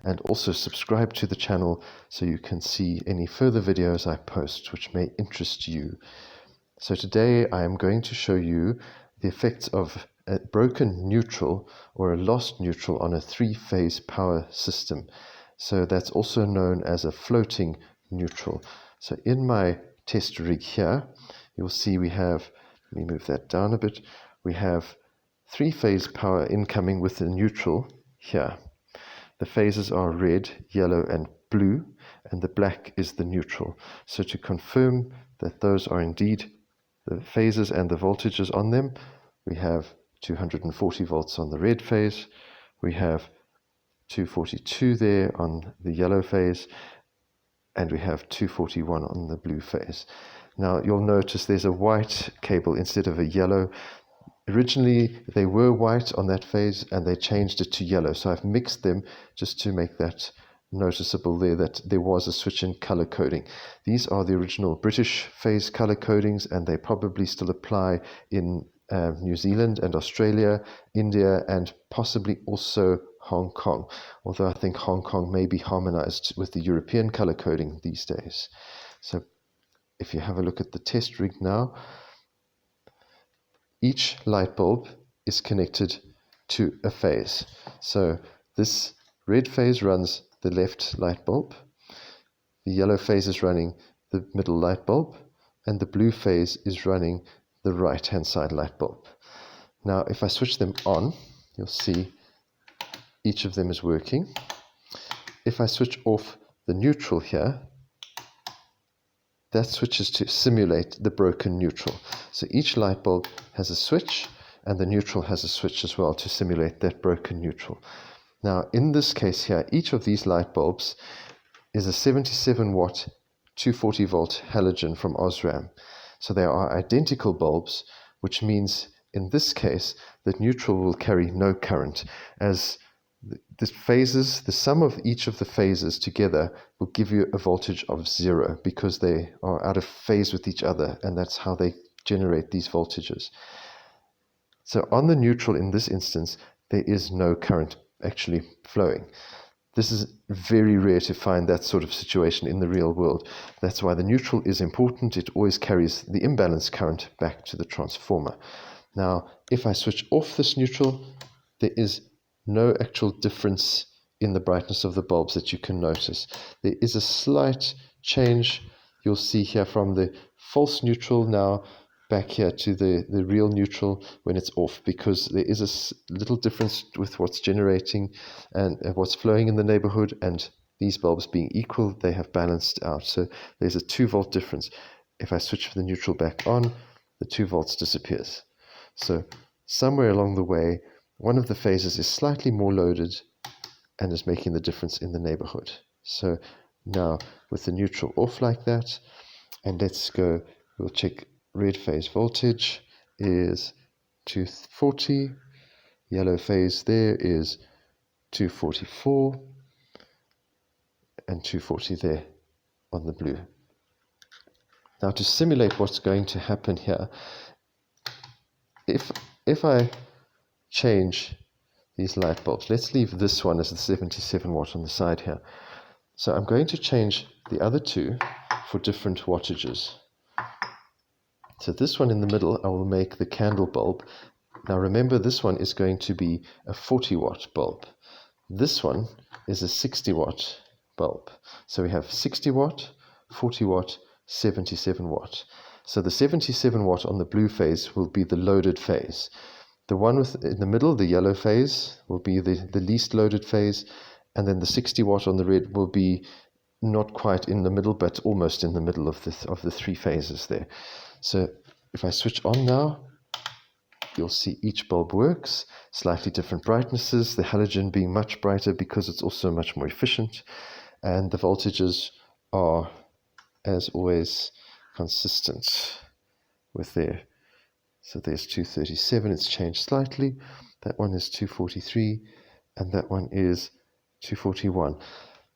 and also subscribe to the channel so you can see any further videos I post which may interest you. So today I am going to show you the effects of a broken neutral or a lost neutral on a three-phase power system. So that's also known as a floating neutral. So in my test rig here, you'll see we have, let me move that down a bit, we have three-phase power incoming with the neutral here. The phases are red, yellow, and blue, and the black is the neutral. So to confirm that those are indeed the phases and the voltages on them, we have 240 volts on the red phase, we have 242 there on the yellow phase, and we have 241 on the blue phase. Now you'll notice there's a white cable instead of a yellow. Originally they were white on that phase and they changed it to yellow, so I've mixed them just to make that noticeable there that there was a switch in color coding. These are the original British phase color codings, and they probably still apply in New Zealand and Australia, India, and possibly also Hong Kong, although I think Hong Kong may be harmonized with the European color coding these days. So if you have a look at the test rig now, each light bulb is connected to a phase. So this red phase runs the left light bulb, the yellow phase is running the middle light bulb, and the blue phase is running the right hand side light bulb. Now if I switch them on, you'll see each of them is working. If I switch off the neutral here, that switches to simulate the broken neutral. So each light bulb has a switch, and the neutral has a switch as well to simulate that broken neutral. Now in this case here, each of these light bulbs is a 77 watt 240 volt halogen from Osram. So they are identical bulbs, which means in this case that neutral will carry no current, as the phases, the sum of each of the phases together will give you a voltage of 0 because they are out of phase with each other, and that's how they generate these voltages. So on the neutral in this instance, there is no current actually flowing. This is very rare to find that sort of situation in the real world. That's why the neutral is important. It always carries the imbalance current back to the transformer. Now, if I switch off this neutral, there is no actual difference in the brightness of the bulbs that you can notice. There is a slight change you'll see here from the false neutral now back here to the real neutral when it's off, because there is a little difference with what's generating and what's flowing in the neighborhood, and these bulbs being equal, they have balanced out. So there's a 2 volt difference. If I switch the neutral back on, the 2 volts disappears. So somewhere along the way, one of the phases is slightly more loaded and is making the difference in the neighborhood. So now with the neutral off like that, and let's go, we'll check red phase voltage is 240, yellow phase there is 244, and 240 there on the blue. Now to simulate what's going to happen here, if I change these light bulbs, let's leave this one as the 77 watt on the side here. So I'm going to change the other two for different wattages. So this one in the middle, I will make the candle bulb. Now remember, this one is going to be a 40 watt bulb. This one is a 60 watt bulb. So we have 60 watt, 40 watt, 77 watt. So the 77 watt on the blue phase will be the loaded phase. The one in the middle, the yellow phase, will be the least loaded phase, and then the 60 watt on the red will be not quite in the middle, but almost in the middle of the 3 phases there. So if I switch on now, you'll see each bulb works, slightly different brightnesses, the halogen being much brighter because it's also much more efficient, and the voltages are, as always, consistent with there. So there's 237, it's changed slightly, that one is 243, and that one is 241.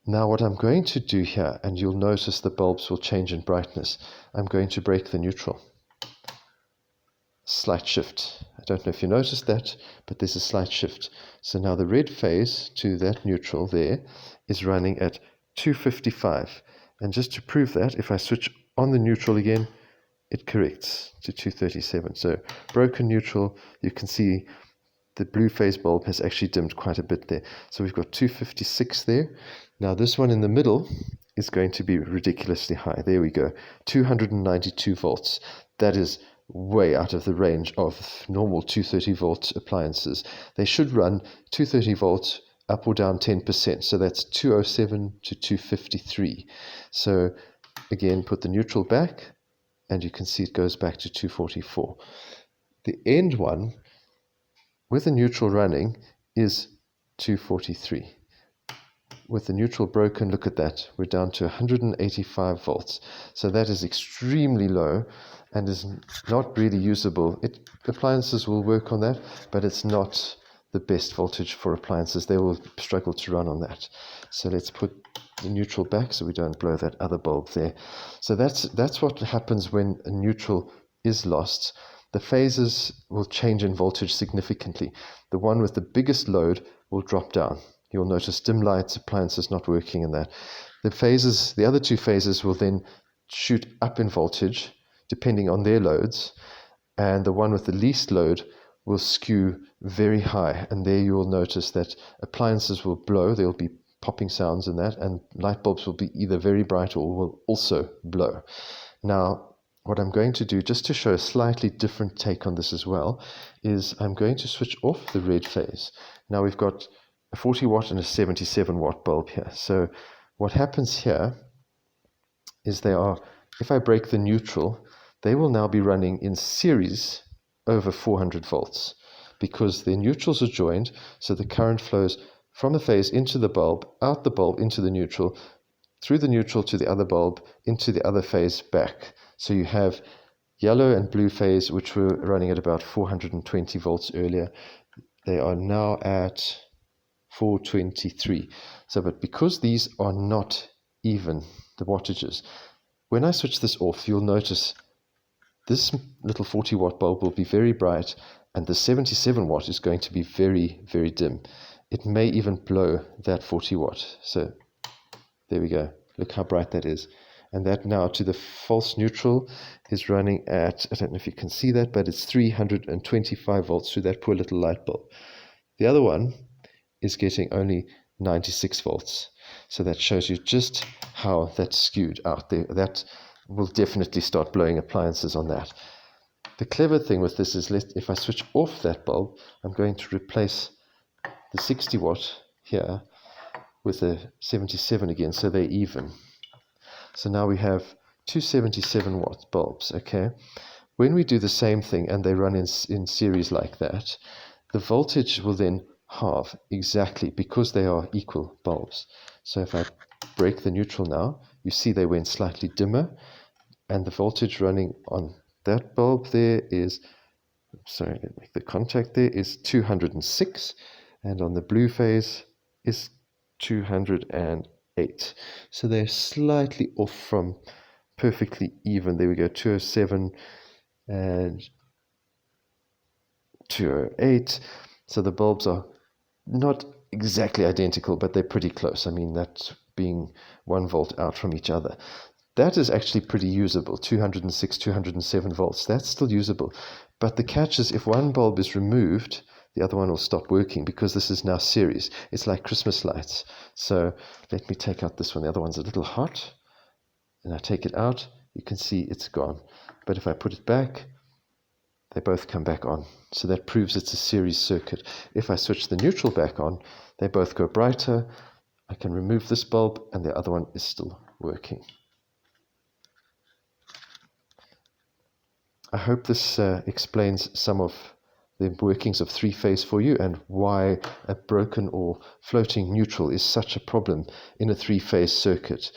Now what I'm going to do here, and you'll notice the bulbs will change in brightness, I'm going to break the neutral. slight shift. I don't know if you noticed that, but there's a slight shift. So now the red phase to that neutral there is running at 255. And just to prove that, if I switch on the neutral again, it corrects to 237. So broken neutral, you can see the blue phase bulb has actually dimmed quite a bit there. So we've got 256 there. Now this one in the middle is going to be ridiculously high. There we go, 292 volts. That is way out of the range of normal 230 volt appliances. They should run 230 volts up or down 10%. So that's 207 to 253. So again, put the neutral back, and you can see it goes back to 244. The end one with the neutral running is 243. With the neutral broken, look at that, we're down to 185 volts. So that is extremely low and is not really usable. Appliances will work on that, but it's not the best voltage for appliances. They will struggle to run on that. So let's put the neutral back so we don't blow that other bulb there. So that's what happens when a neutral is lost. The phases will change in voltage significantly. The one with the biggest load will drop down. You'll notice dim lights, appliances not working, and that. The other two phases will then shoot up in voltage depending on their loads, and the one with the least load will skew very high, and there you will notice that appliances will blow. There'll be popping sounds in that, and light bulbs will be either very bright or will also blow. Now, what I'm going to do, just to show a slightly different take on this as well, is I'm going to switch off the red phase. Now we've got a 40 watt and a 77 watt bulb here. So what happens here is if I break the neutral, they will now be running in series over 400 volts because their neutrals are joined, so the current flows from a phase into the bulb, out the bulb into the neutral, through the neutral to the other bulb, into the other phase back. So you have yellow and blue phase, which were running at about 420 volts earlier. They are now at 423. So, but because these are not even, the wattages, when I switch this off, you'll notice this little 40 watt bulb will be very bright, and the 77 watt is going to be very, very dim. It may even blow that 40 watt. So there we go. Look how bright that is. And that now to the false neutral is running at, I don't know if you can see that, but it's 325 volts through that poor little light bulb. The other one is getting only 96 volts. So that shows you just how that's skewed out there. That will definitely start blowing appliances on that. The clever thing with this is if I switch off that bulb, I'm going to replace the 60 watt here with a 77 again, so they're even. So now we have two 77 watt bulbs, okay? When we do the same thing and they run in series like that, the voltage will then halve exactly because they are equal bulbs. So if I break the neutral now, you see they went slightly dimmer, and the voltage running on that bulb there is, sorry, let me make the contact there, is 206, and on the blue phase is 208. So they're slightly off from perfectly even. There we go, 207 and 208. So the bulbs are not exactly identical, but they're pretty close. I mean, that being 1 volt out from each other. That is actually pretty usable, 206, 207 volts. That's still usable. But the catch is if one bulb is removed, the other one will stop working because this is now series. It's like Christmas lights. So let me take out this one. The other one's a little hot. And I take it out, you can see it's gone. But if I put it back, they both come back on. So that proves it's a series circuit. If I switch the neutral back on, they both go brighter. I can remove this bulb and the other one is still working. I hope this explains some of the workings of three-phase for you and why a broken or floating neutral is such a problem in a three-phase circuit.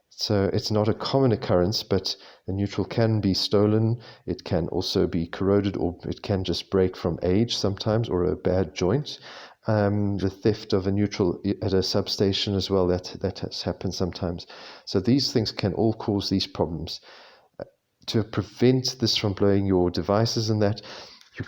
So it's not a common occurrence, but a neutral can be stolen, it can also be corroded, or it can just break from age sometimes, or a bad joint. The theft of a neutral at a substation as well, that has happened sometimes. So these things can all cause these problems. to prevent this from blowing your devices and that,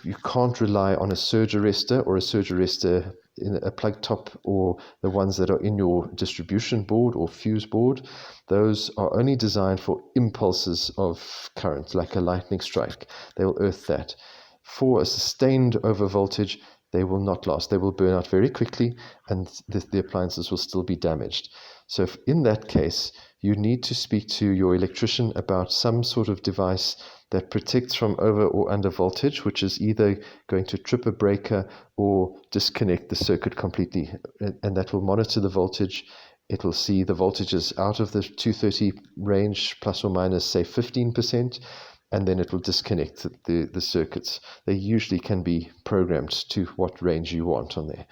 you can't rely on a surge arrestor or a surge arrestor in a plug top, or the ones that are in your distribution board or fuse board. Those are only designed for impulses of current, like a lightning strike. They will earth that. For a sustained overvoltage, they will not last. They will burn out very quickly, and the appliances will still be damaged. So if in that case, you need to speak to your electrician about some sort of device that protects from over or under voltage, which is either going to trip a breaker or disconnect the circuit completely. And that will monitor the voltage. It will see the voltages out of the 230 range, plus or minus, say, 15%, and then it will disconnect the circuits. They usually can be programmed to what range you want on there.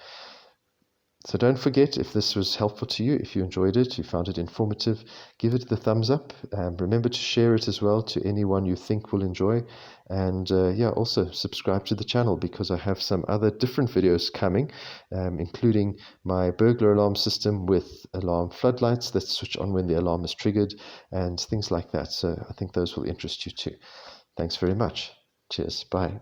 So don't forget, if this was helpful to you, if you enjoyed it, you found it informative, give it the thumbs up. Remember to share it as well to anyone you think will enjoy. And also subscribe to the channel, because I have some other different videos coming, including my burglar alarm system with alarm floodlights that switch on when the alarm is triggered and things like that. So I think those will interest you too. Thanks very much. Cheers. Bye.